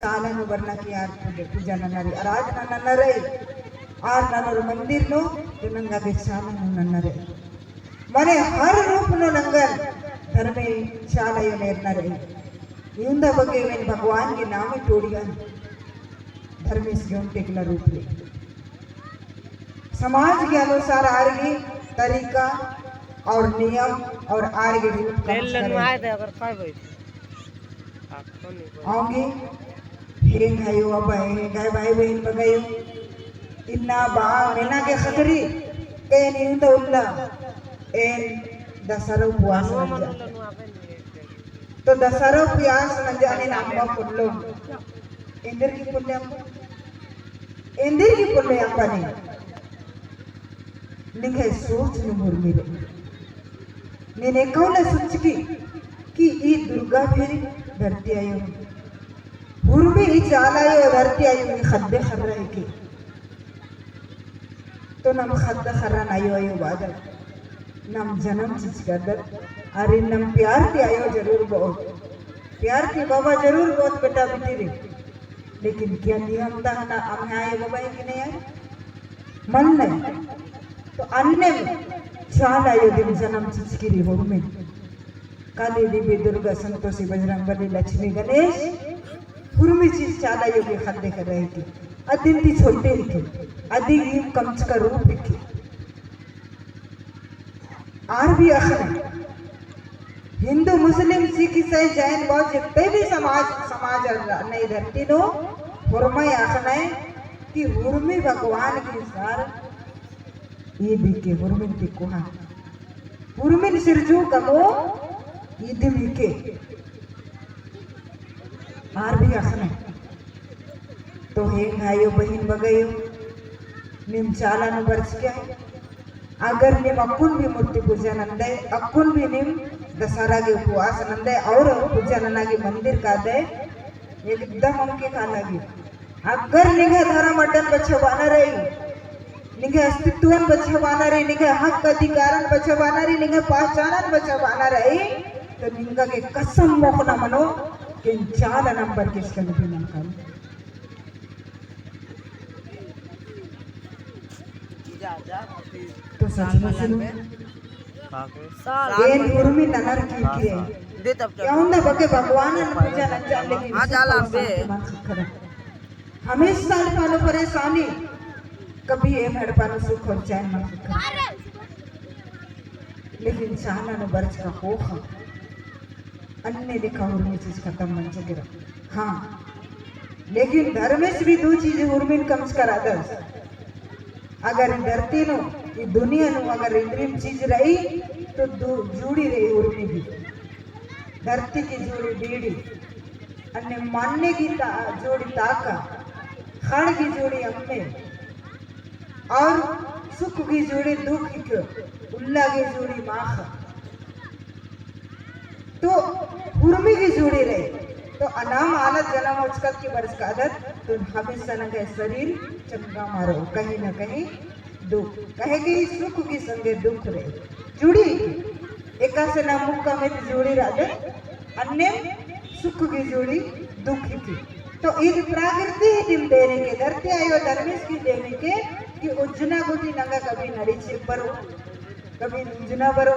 ಕಾಲನು ಬರ್ನಕ್ಕೆ ಯಾರು ಪೂಜಾ ನನ್ನರಿ ಆರಾಧನಾ ನನ್ನರೇ ಆರ್ ನನ್ನರು ಮಂದಿರ್ನು ನಂಗೆ ಚಾಲನು ನನ್ನರೇ मने हर रूप नो नंगल धर्मे शालायो नेरनरे इंद बगे वेन भगवान के नाम टोड़िया धर्मे से टेकला रूप ले समाज के अनुसार आरगे तरीका और नियम और आरगे रूप आगे हें गायो अब हें गाय भाई बहन बगायो इन्ना बा मेना के खतरी के निंद उल्ला एन दसरा उपवास तो दसरा उपवास नंजाने नामा पुल्लो इंदर की पुल्ले अपने निके सोच न मुर्मिरे नेने कौन सोचकी कि ई दुर्गा भी धरती आयो उर्मी ई चालायो धरती आयो खद्दे खर रहे की तो नम खद्दे खरन आयो बादल नम जन्म चीज कर अरे नम प्यार के आयो जरूर बहुत प्यार के बाबा जरूर बहुत बेटा बेटी रे लेकिन क्या नियम था ना हम आए बाबा कि नहीं यार मन नहीं तो अन्य चाल आयो दिन जन्म चीज की रे होम में काली देवी दुर्गा संतोषी बजरंगबली लक्ष्मी गणेश हुर्मी चीज चाल आयो के खद्दे कर रही थी अदिन थी छोटे थी अधिक कमच का रूप थी आर भी अखन हिंदू मुस्लिम सिख ईसाई जैन बौद्ध जितने भी समाज नहीं धरती नो हुर्मी अखन है कि हुर्मी भगवान के सार ये भी के हुर्मी की कुहा हुर्मी सिरजू कमो ईद भी के आर भी अखन है तो हे भाइयों बहन बगयो निम चाला नु बरस क्या है अगर निम अक्कुन भी मूर्ति पूजा नंदे अक्कुन भी निम दशहरा के उपवास नंदे और पूजा ननागी मंदिर का दे एकदम हमके का लगी अगर निगे धर्म अड्डन बचवाना रही निगे अस्तित्वन बचवाना रही निगे हक अधिकारन बचवाना रही निगे पहचानन बचवाना रही तो निंगा के कसम मोखना मनो कि चाल नंबर किसके भी मन कर तो सच में सुनो ये उर्मी ननर की किरे क्या उन्हें बके भगवान ने पूजा न जाने की आज आलम पे हमेशा पानो परेशानी कभी ये मेरे पानो सुख और चैन न लेकिन चाहना न बर्च का होख अन्य लिखा उर्मी चीज खत्म मन से गिरा हाँ लेकिन धर्मेश भी दो चीजें उर्मी कम करा दस अगर धरती नो ये दुनिया नो अगर इंद्रियम चीज रही तो जुड़ी रही उर्मी भी धरती की जोड़ी बीड़ी अन्य मानने की जोड़ी ताका खड़ की जोड़ी अम्मे और सुख की जोड़ी दुख की उल्ला की जोड़ी माख तो उर्मी की जोड़ी रही तो अनाम आलत जन्म उचकत की बरस का आदत तो हमेशा न गए शरीर चमका मारो कहीं न कहीं दुख कहे कि सुख की संगे दुख रहे जुड़ी एका से ना मुख का में जोड़ी राधे अन्य सुख की जोड़ी दुख की तो ईद प्राकृति ही दिम देने के धरती आयो धर्मेश की देने के कि उज्जना गुटी नंगा कभी नरी छिप बरो कभी उज्जना बरो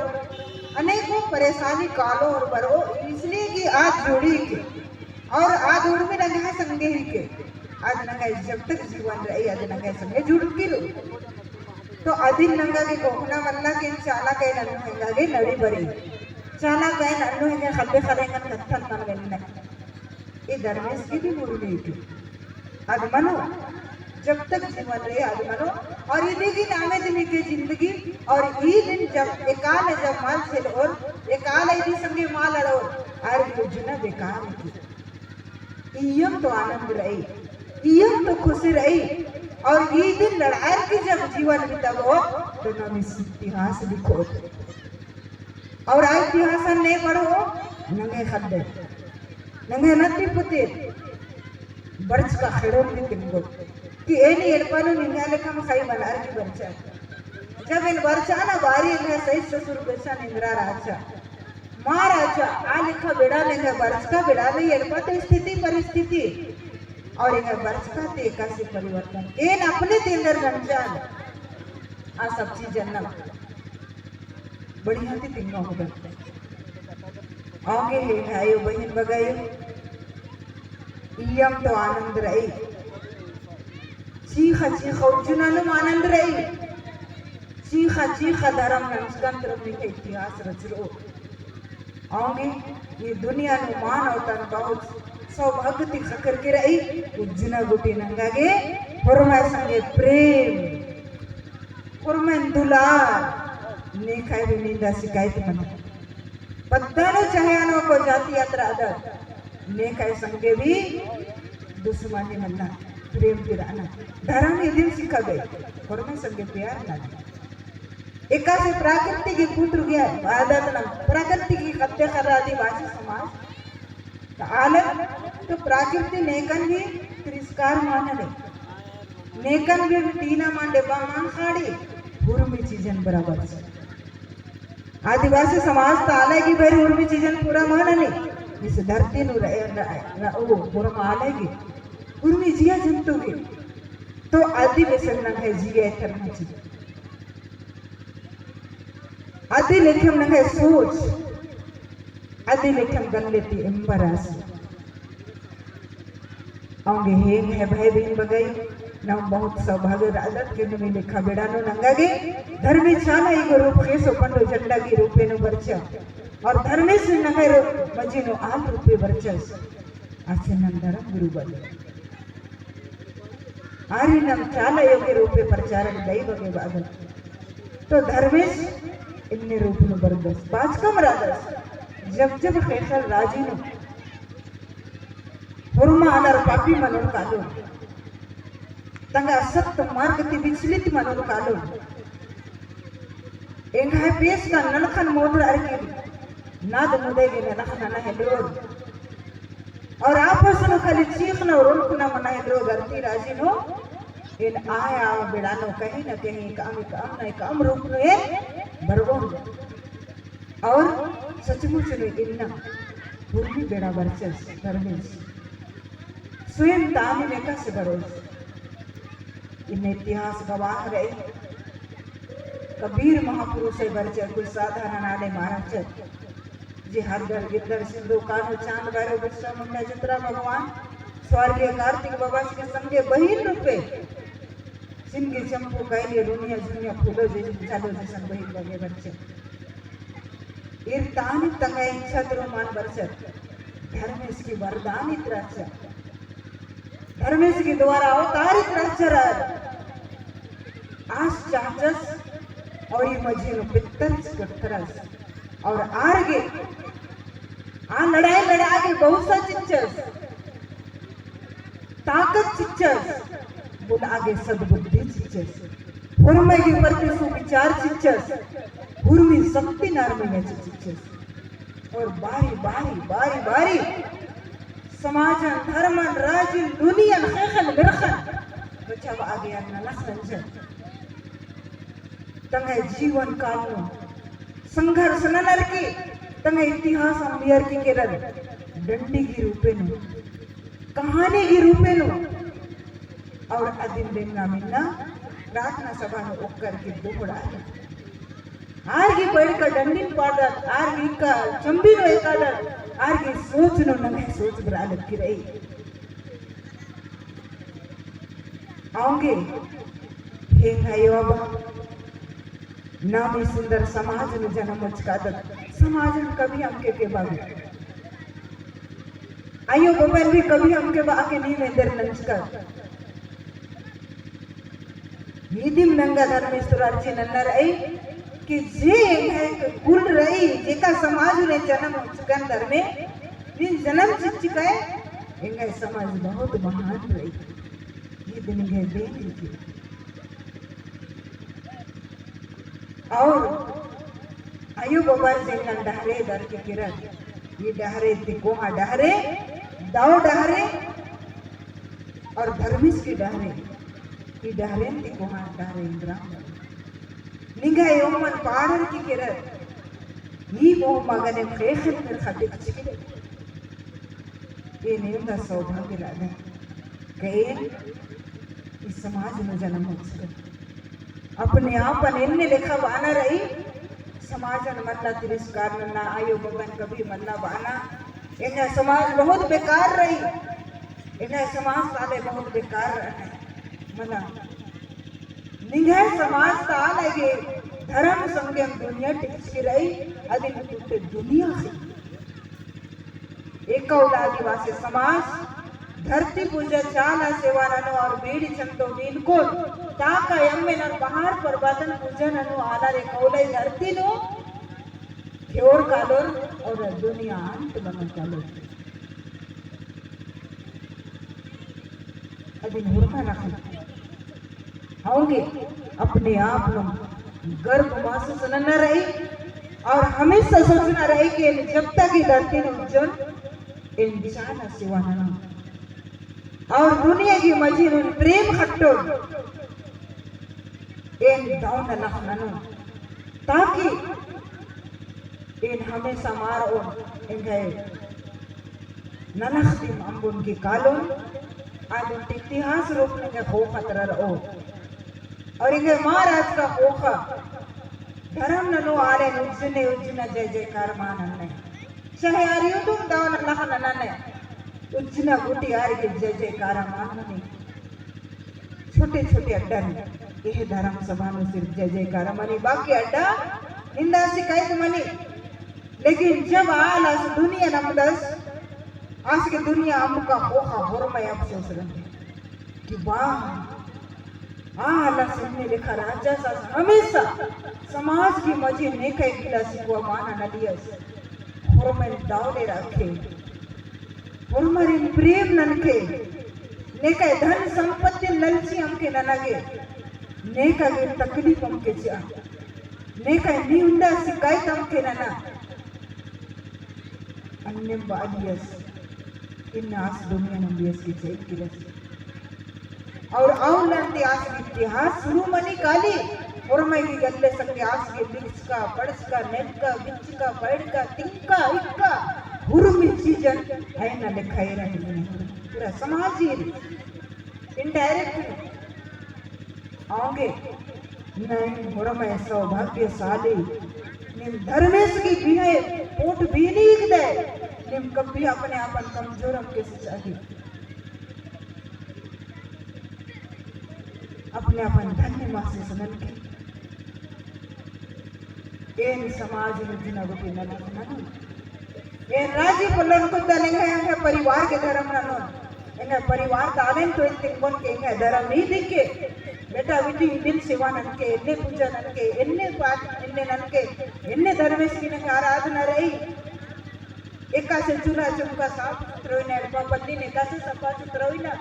अनेकों परेशानी कालो और बरो इसलिए कि आज जोड़ी के और आज उड़ में नंगा संगे ही के आज नंगा जब तक जीवन रही आज नंगा संगे जुड़ की लो तो अधिन नंगा के कोहना मल्ला के चाला के नन्नु हेंगा के नड़ी बरी चाला के नन्नु हेंगे खब्बे खरेंगे कत्थन मन वेन्ने ये धर्मेश की भी मुड़ी नहीं थी आज मनो जब तक जीवन रहे आज मनो और ये देखी नामे दिन के जिंदगी और ये दिन जब एकाल जब माल से और एकाल यदि संगे माल अड़ो आर योजना बेकार की इयम तो आनंद रही इयम तो खुशी रही और ये दिन लड़ाई की जब जीवन बिताओ तो नाम इतिहास लिखो और आज इतिहास नहीं पढ़ो नंगे खड्डे नंगे नती पुते बर्च का खड़ों में किनको कि ए नहीं एडपानो निंगाले कम खाई मनार की बर्चा जब इन बर्चा ना बारी में सही ससुर बेचा निंद्रा राजा महाराजा आ लिखा बेड़ा लेंगे बरस का बेड़ा नहीं एडपा तो स्थिति परिस्थिति और एक बरसका ते का से परिवर्तन एन अपने तेंदर रमजान आ सब चीज जन्नत बढ़िया थी तिंगा होगा आगे है आयो बहन बगायो इयम तो आनंद रही चीखा चीखा उज्जुनानु आनंद रही चीखा चीखा धर्म नमस्कार के इतिहास रच रो आगे ये दुनिया नु मान अवतार बहुत सौभाग्य ती खकर के रही उज्जुना गुटी नंगागे ಹೊರಮೈ संगे प्रेम ಹೊರಮೈ दुलार ने खाए भी निंदा शिकायत मन बद्दानो चाहेनो को जाति यात्रा अदर ने खाए संगे भी दुश्मनी मनना प्रेम पिराना धर्म ये दिन सिखा गए ಹೊರಮೈ संगे प्यार ना एका से प्राकृतिक की पुत्र गया आदत न प्राकृतिक की हत्या कर आदिवासी समाज आलम तो प्राकृति नेकन भी तिरस्कार मानले नेकन भी तीना मांडे बामान खाड़ी उर्मी चीजन बराबर से आदिवासी समाज तो आलेगी भाई उर्मी चीजन पूरा मानने इस धरती नु वो पूरा आलेगी उर्मी जिया जंतु की तो आदि बेसन न है जिया करना चाहिए आदि लेखम न है सोच आदि लेखम गन लेती एम्बरास आगे हेग है भाई बहन बगई ना बहुत सौभाग्य आदत के नु लेखा बेडानो नंगागे धर्मी छाना इगो रूप के सोपंडो झंडा की रूपे नु बरचा और धर्मे से नगर मजीनो आल रूपे बरचस आसे नंदरम गुरु बल आरी नम चाला योग्य रूपे प्रचारक दई बगे बादल तो धर्मेश इन्ने रूप नु बरदस पांच कम रादस जब जब खेखल राजी नु हुरमा आलर पापी मनोर कालो तंगा असक्त मार्ग ती विचलित मनोर कालो एंगा पेश का नलखन मोदर अरकी नाद मुदेगे नलखन न हेड्रोग और आपस नु खाली चीखना और उनकुना मना हेड्रोग अरती राजी नु इन आया बेड़ानो कहीं न कहीं काम रूप नु ए बरगो और सचमुच में इन्ना भूमि बेड़ा बरचस धर्मेश स्वयं तामी में का से बरोस इन इतिहास गवाह रहे कबीर महापुरुष से बरचस कोई साधारण आले महाराज जी हर घर गिद्दर सिंधु कानो चांद भैरव बिरसा मुंडा चित्रा भगवान स्वर्गीय कार्तिक बाबा के संगे बहिन रूपे सिंगे चंपू कैले रुनिया जुनिया फूलो जैसे चालो जैसे बहिन लगे बच्चे इर तानी तंगा इच्छा मान बरसत धर्मेश की वरदान इत्राचा धर्मेश की द्वारा अवतार इत्राचर आस चाचस और ये मझीनो पित्तल स्कटरस और आरगे आ लड़ाई लड़ागे बहुत सा चिच्चस ताकत चिच्चस बुल आगे सद्बुद्धि चिच्चस हुरमे के प्रति सुविचार चिच्चस हुरमी शक्ति नारमेय चिच्चस और बारी बारी बारी बारी समाजन धर्मन राज्य दुनिया खेखन बिरखन बचाव आगे अन्ना नखरंजन तंगे जीवन काल नो संघर्ष न नरकी तंगे इतिहास अंबियर की केरल डंडी की रूपे नो कहानी की रूपे नो और अदिन दिन ना मिलना प्रार्थना सभा में उक्कर की दोहरा आर्गी बैठ का डंडी पादर आर्गी का चंबी नो एकादर आर्गी सोच नो नगे सोच बरालत की रही आऊंगे हे भाइयों अब नामी सुंदर समाज में जन्म उचकादत समाज में कभी हमके के बाबू आयो गोबर भी कभी हमके बाके नहीं में दर नंचकर नीदिम नंगा धर्मेश्वर अर्जी नन्नर आई कि जे है कुल रही जेका समाज ने जन्म उचकन दर में जिन जन्म चिचकाए इंगे समाज बहुत महान रही ये दिन है देख और आयु गोबर जिंगन डहरे दर के किरण ये डहरे तिकोहा डहरे दाव डहरे और धर्मिस की डहरे ये डहरे तिकोहा डहरे इंद्रा निगा योमन पाड़र की किरण ये वो मगने खेखन में खटिक चिकिले ये नेम दा सौभाग्य राधा कहे इस समाज में जन्म हो अपने आप एन्ने लेखा बाना रही समाजन मल्ला तिरस्कार नन्ना आयो बगन कभी मल्ला बाना इन्हें समाज बहुत बेकार रही इन्हें समाज साले बहुत बेकार रहे मना निघे समाज साल है धर्म संगम दुनिया टिकसी रही अधिक टूटे दुनिया से एक आदिवासी समाज धरती पूजा चाला सेवाननु और बीड़ी चंदो नीलकोल ताका यम्मे नर पहाड़ पर्वतन पूजन अनु आलारे कौले धरती नो क्योर कालोर और दुनिया अंत बन कालोर अदिन हुरका रखना होंगे अपने आप लोग गर्भ महसूस न रही और हमेशा सोचना रहे कि जब तक ही धरती नो उज्जवल इंसान सेवाना और दुनिया की मजीद प्रेम खट्टो इन दाउन लखनऊ ताकि इन हमेशा मारो इन्हें ननखती अंबुन की कालोन आज उन इतिहास रोकने के हो खतरा रहो और इन्हें महाराज का होखा धर्म ननु आले उज्जने उज्जना जय जयकार मानने चाहे आरियो तुम दाउन लखनऊ उज्जना गुटी आर के जय जयकार मानने छोटे छोटे अड्डा यह धर्म सभा में सिर्फ जय जयकार मनी बाकी अड्डा निंदा शिकायत मनी लेकिन जब आला दुनिया नमदस आज के दुनिया अमुका होखा होरमय अफसोस रहे कि वाह आला सुनने लिखा राजा सा हमेशा समाज की मजी नेका गिला सिकुआ माना नदियस होरमय दावले रखे होरमरी प्रेम ननके नेका धन संपत्ति ललची हमके ननगे नेका के तकलीफ हमके जा नेका नींदा शिकायत हमके नना अन्य बादियस इन आस दुनिया नंबियस की चेक किलस और औलंते आस इतिहास शुरू मनी काली और मैं की गल्ले संगे आस के लिख का पढ़स का नेट का बिच का पैड का तिक्का इक्का हुरुमि चीजन है ना लिखाई रहे पूरा समाज ही इनडायरेक्ट आगे नहीं होरमय सौभाग्यशाली निम धर्मेश की बिहे पोट भी नहीं दे निम कभी अपने आपन कमजोर हम कैसे चाहिए अपने अपन धन्य मासे सुनन के एन समाज में जिना गोपी नन एन राजी पुलन को दलेंगे हैं परिवार के धर्म ननो इन्हें परिवार तालें तो इतने बन के इन्हें धर्म नहीं दिखे बेटा विधि दिन सेवा ननके इन्ने पूजा ननके इन्ने पाठ इन्ने ननके इन्ने धर्मेश की नंगे आराधना रही एका से चूल्हा चुमका साफ सुथरोइना पत्नी ने का से सफा सुथरोइना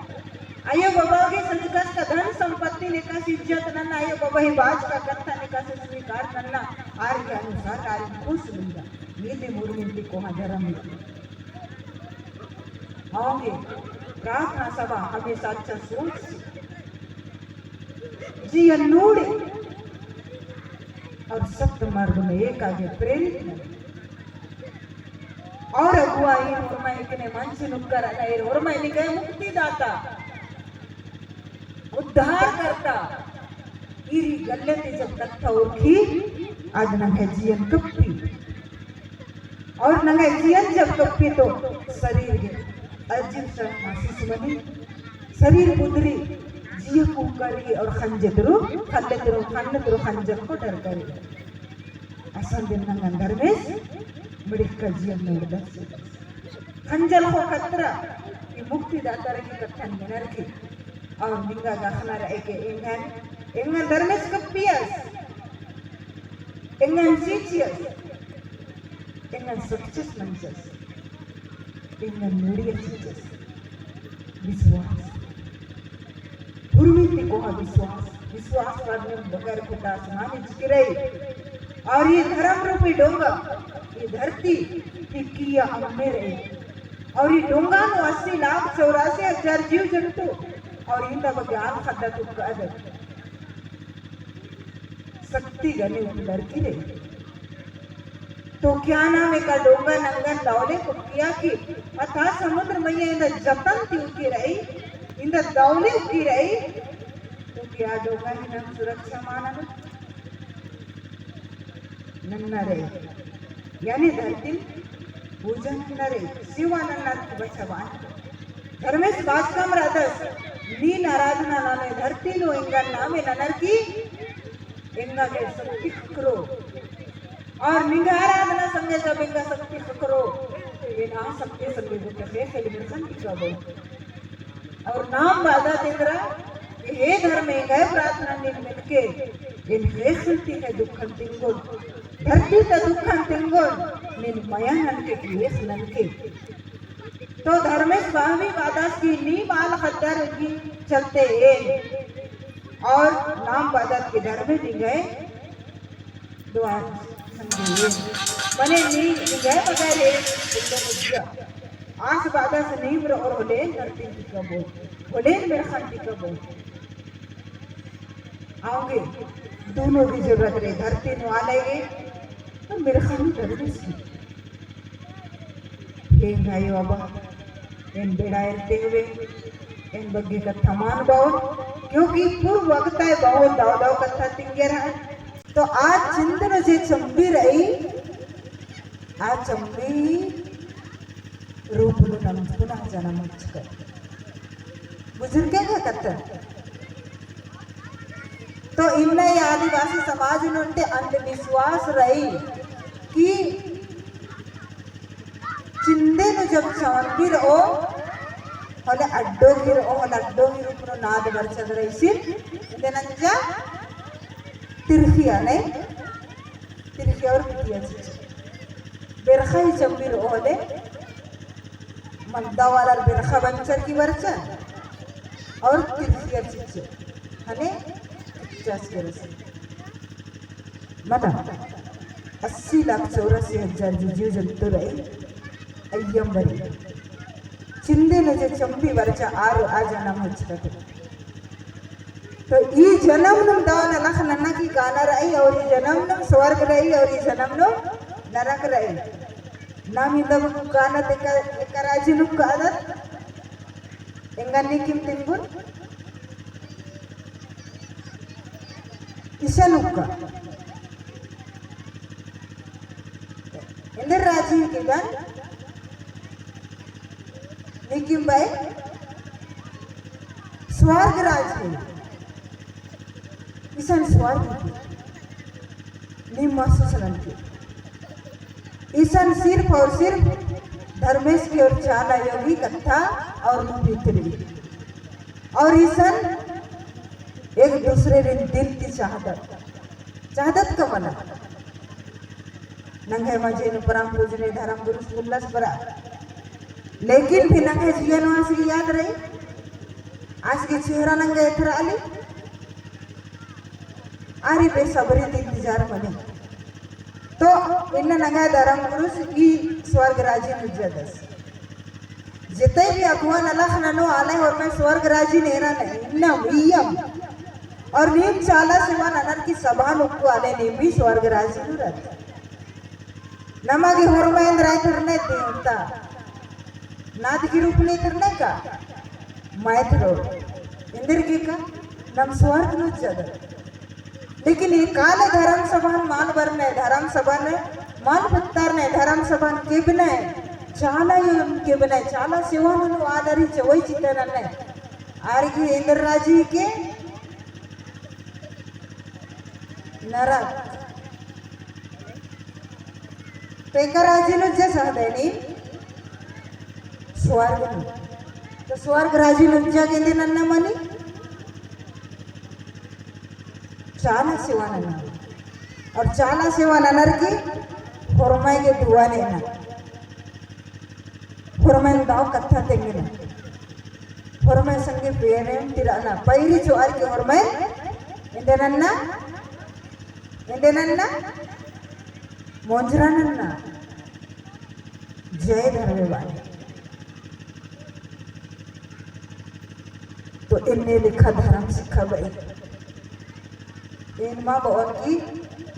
आयो बाबा के संस्कार का धन संपत्ति ने का से इज्जत नन्ना आयो बाबा ही बाज का कथा ने का से स्वीकार नन्ना आर के अनुसार आर खुश मिलगा ये दे मुर्मिंती को धर्म आओगे प्रार्थना सभा हमेशा अच्छा सोच जी नूड़े और सत्य मार्ग में एक आगे प्रेरित है और अगुवाई होरमय इतने मंच नुक्कर नहीं होरमय निकले मुक्ति दाता उद्धार करता इरी गल्लती जब कथा उठी आज नंगे जीवन कप्पी और नंगे जीवन जब कप्पी तो शरीर के अजीब सा महसूस बनी शरीर बुदरी जिया को करी और खंजतरो खंजर को डर करी असल दिन नंगन धर्मेश मड़िक का जीवन में उदस खंजर को खतरा ये मुक्ति दाता रही कथन में नरकी और निंगा गाखना रहे के इंगन धर्मेश कपियस इंगन सीचियस इंगन सक्सेस मंचस इंगन मीडिया सीचियस विश्वास गुरुमिति को विश्वास करने बगैर खुदा आसमानी चिकरई और ये धर्म रूपी डोंगा ये धरती की किया हमने रहे और ये डोंगा नो 80,84,000 जीव जंतु और इंदा बग्यान खड्डा तुक्का अदर शक्ति गने लड़की रही तो क्या नाम एक डोंगा नंगन लावले कुटिया की अथा समुद्र मैया इंदा जतन ती उकी रही इंद दौने उकी रही तो क्या डोगा ही नम सुरक्षा माना नन्ना रे यानी धरती पूजन नरे शिवानन्ना की बचवान धर्मेश बास्कम राधस नीन आराधना नामे धरती नो इंगा नामे ननर की इंगा के शक्ति करो और निंगा आराधना संगे जब इंगा शक्ति करो ये ना शक्ति संगे जो के सेलिब्रेशन की करो और नाम बाधा तेरा कि हे धर्म में गए प्रार्थना निन मिलके इन हे सुनती है दुखन तिंगो धरती ता दुखन तिंगो निन मया ननके क्रियस ननके तो धर्मेश स्वामी बादास की नी माल खद्दर की चलते हैं और नाम बादात के धर्म में गए दुआ संगे बने नी गए बगैर आस बादा से नीम और होले धरती की कबो होले मेरे खानती कबो आओगे दोनों की जरूरत रहे धरती नु आ लेंगे तो मेरे खानी धरती से ये गायो अब इन बेड़ा इरते हुए इन बग्गे कथा मान बाओ क्योंकि पूर्व वक्त है बहुत दाव दाव कथा तिंगेर है तो आज चिंतन जे चंबी रही आज चंबी रूप नम पुनः जन्म कर बुजुर्ग क्या कथा तो इनने आदिवासी समाज नुंटे अंधविश्वास रही कि चिंदे नु जब चांबीर ओ होले अड्डो गिर ओ होले अड्डो गिर उपनो नाद वर्चद रहीसिन इदेनंजा तिरखिया ने तिरखिया और पिटिया चिच बेरखाई चांबीर ओ होले मद्दा वाला बेरखा बंचर की वर्चा और तिरखिया चिच हने 50 के रस मना 80,84,000 जीव जंतु रहे अय्यंबरी चिंदे नजे चंपी वर्चा आरो आ जन्म हचकते तो ई जन्म नु दावन लख नन्ना की गाना रही और ई जन्म नु स्वर्ग रही और ई जन्म नु नरक रही नाम इंदब गाना तेका राजी नु कादत ಎಂಗನ್ನಿ ಕಿಂ ತಿಂಗುರ್ ಇಸನುಕ್ಕ ಎಂದರ್ ರಾಜೀವ್ ಕಿಗನ್ निकिम भाई स्वर्ग राज ईसन स्वर्ग निम्न की ईसन सिर्फ और सिर्फ धर्मेश की और चाला योगी कथा और भीतरी और ईसन एक दूसरे दिल की चाहदत का मना नंगे मजे परम पूजने धर्म गुरु उल्लास परा लेकिन फिर नंगे जीवन आज की याद रही आज के चेहरा नंगे इधर आली आरी बेसब्री इंतजार मने तो इन नंगा धर्म पुरुष की स्वर्ग राज्य निजदस जिते भी अगुवान अल्लाह ननो आले और मैं स्वर्ग राज्य नेरा नहीं न वियम और नीम चाला सिवान अनर की सभा नुक्कु आले नीम भी स्वर्ग राज्य नुरत नमागे होरमेंद्र रायतरने देवता नाद की रूप नहीं करने का मायथरो इंदिर की का नम स्वर्ग नु जगत लेकिन ये काले धर्म सभा मान बरने धर्म सभा ने मान पत्तार ने धर्म सभा के बिना चाला के बिना चाला सेवान नु आदरी चवई चितन ने आरगी इंद्र राजी के नरक पेकर राजी नु जैसा देनी स्वर्ग तो स्वर्ग राजी नुजा के नन्न मनी चाला सेवा नना और चाला सेवा ननर की होरमाई के दुआने ना होरमाई दाव कथा तेंगे ना होरमाई संगे पेरेम तिराना पैरी चोर के होरमाई इंदे नन्ना मोंजरा नन्ना जय धर्मे वाले तो इनने लिखा धर्म सिखा भाई इन माँ बहन की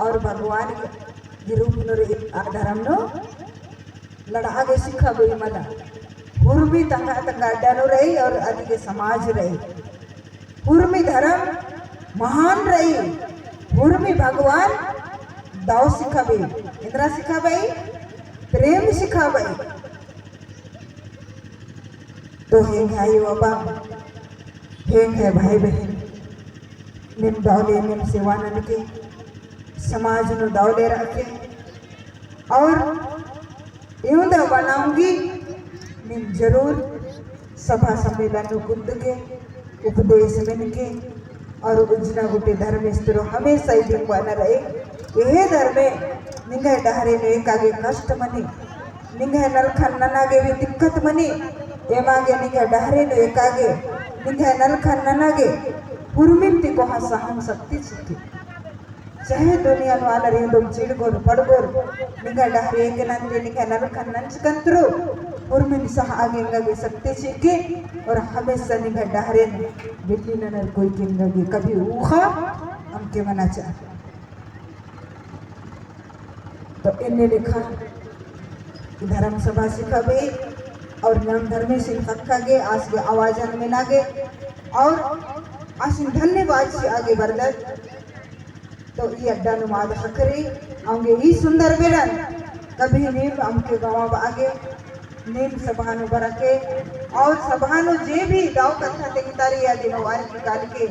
और भगवान की रूप धर्म नो लड़ा आगे सिखा भाई मला उर्मी तंगा तंगा अड्डानु रही और आदि के समाज रही उर्मी धर्म महान रही उर्मी भगवान दाव सिखाबे इंद्रा सिखाबे प्रेम सिखाबे तो हेंग है बाबा हेंग है भाई बहन निम दावले निम सेवानन के समाज नु दावले रखे और यूं दा बनाऊंगी निम जरूर सभा सम्मेलन कुंद के उपदेश में के और उजना गुटे धर्म स्त्रो हमेशा ही दिन बन रहे यह धर्म निंगे डहरे ने एकागे कष्ट मनी निंगे नलखन ननागे भी दिक्कत मनी एमागे निंगे डहरे ने एकागे निंगे नलखन ननागे पुरमिंती को सहन शक्ति सिद्धि चाहे दुनिया नु आलर एकदम चिड़गोर पड़गोर निंगे डहरे के नंदे निंगे नलखन नंचकंत्रो पुरमिन सह आगे गगे शक्ति सिद्धि और हमेशा निंगे डहरे ने बिल्ली ननर कोई किंगगे कभी ऊखा हम के मना चाहते तो इनने लिखा धर्म सभा सिखाबे और नाम धर्मे सिखा गे आज के आवाजन में नागे और आज धन्यवाद से आगे बढ़त तो ये अड्डा नुमाद हकरी आगे ये सुंदर बेलन कभी नीम हमके गाँव आगे नीम सभा नु बरके और सभा नु जे भी दाव कथा तेगितारी या दिनो वार की काल के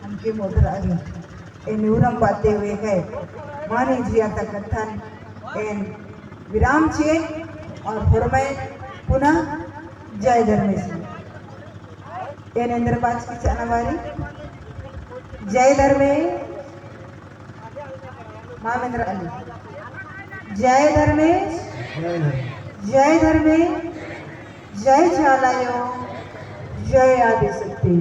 हमके मोटर आगे ए नूरम बातें हुए है माने जिया तक कथन एन विराम छे और फरमाए पुनः जय धर्मेश एन अंदर बात की चाहवारी जय धर्मेश मामेंद्र अली जय धर्मेश जय धर्मेश जय चालायो जय आदिशक्ति।